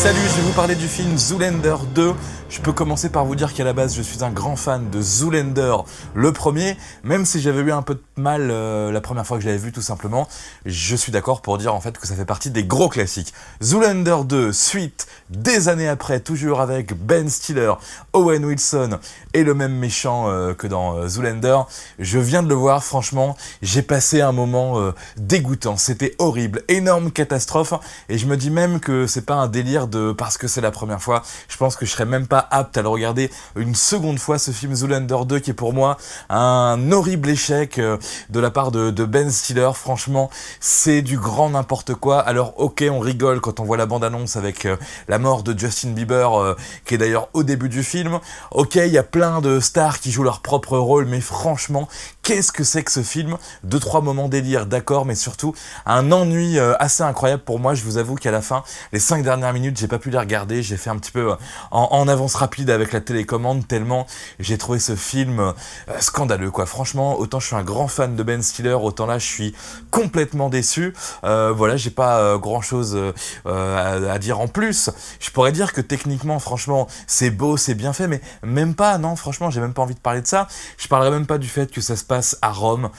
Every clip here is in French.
Salut, je vais vous parler du film Zoolander 2. Je peux commencer par vous dire qu'à la base, je suis un grand fan de Zoolander, le premier, même si j'avais eu un peu de mal la première fois que je l'avais vu, tout simplement. Je suis d'accord pour dire en fait que ça fait partie des gros classiques. Zoolander 2, suite, des années après, toujours avec Ben Stiller, Owen Wilson et le même méchant que dans Zoolander. Je viens de le voir, franchement, j'ai passé un moment dégoûtant. C'était horrible, énorme catastrophe, et je me dis même que c'est pas un délire parce que c'est la première fois. Je pense que je serais même pas apte à le regarder une seconde fois, ce film Zoolander 2, qui est pour moi un horrible échec de la part de Ben Stiller. Franchement, c'est du grand n'importe quoi. Alors ok, on rigole quand on voit la bande-annonce avec la mort de Justin Bieber, qui est d'ailleurs au début du film. Ok, il y a plein de stars qui jouent leur propre rôle, mais franchement, qu'est-ce que c'est que ce film? 2-3 moments délire, d'accord, mais surtout un ennui assez incroyable pour moi. Je vous avoue qu'à la fin, les 5 dernières minutes, j'ai pas pu les regarder. J'ai fait un petit peu en avance rapide avec la télécommande, tellement j'ai trouvé ce film scandaleux, quoi. Franchement, autant je suis un grand fan de Ben Stiller, autant là je suis complètement déçu. Voilà, j'ai pas grand chose à dire en plus. Je pourrais dire que techniquement, franchement, c'est beau, c'est bien fait, mais même pas, non, franchement, j'ai même pas envie de parler de ça. Je parlerai même pas du fait que ça se passe à Rome.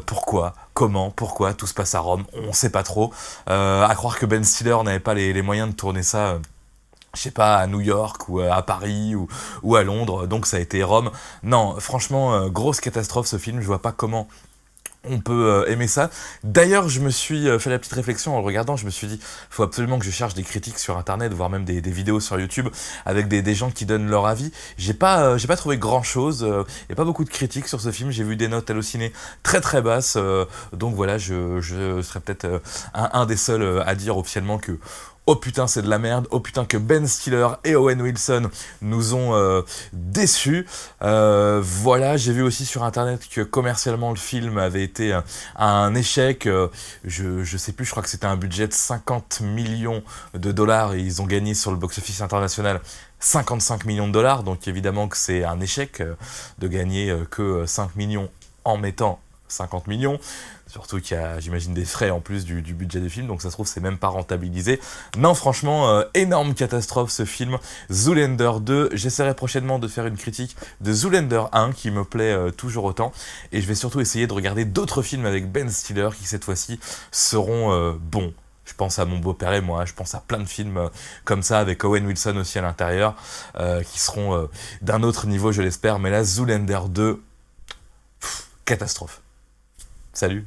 Pourquoi ? Comment, pourquoi tout se passe à Rome, on sait pas trop. À croire que Ben Stiller n'avait pas les moyens de tourner ça, je sais pas, à New York ou à Paris ou à Londres, donc ça a été Rome. Non, franchement, grosse catastrophe ce film, je vois pas comment on peut aimer ça. D'ailleurs, je me suis fait la petite réflexion en le regardant, je me suis dit, faut absolument que je cherche des critiques sur internet, voire même des vidéos sur YouTube, avec des gens qui donnent leur avis. J'ai pas trouvé grand chose, y a pas beaucoup de critiques sur ce film, j'ai vu des notes hallucinées très très basses, donc voilà, je serais peut-être un des seuls à dire officiellement que oh putain c'est de la merde, oh putain que Ben Stiller et Owen Wilson nous ont déçus. Voilà, j'ai vu aussi sur internet que commercialement le film avait été un échec. Je sais plus, je crois que c'était un budget de 50 millions de dollars et ils ont gagné sur le box-office international 55 millions de dollars. Donc évidemment que c'est un échec de gagner que 5 millions en mettant 50 millions. Surtout qu'il y a, j'imagine, des frais en plus du budget du film, donc ça se trouve, c'est même pas rentabilisé. Non, franchement, énorme catastrophe ce film. Zoolander 2, j'essaierai prochainement de faire une critique de Zoolander 1, qui me plaît toujours autant. Et je vais surtout essayer de regarder d'autres films avec Ben Stiller, qui cette fois-ci seront bons. Je pense à Mon beau-père et moi, je pense à plein de films comme ça, avec Owen Wilson aussi à l'intérieur, qui seront d'un autre niveau, je l'espère. Mais là, Zoolander 2, catastrophe. Salut.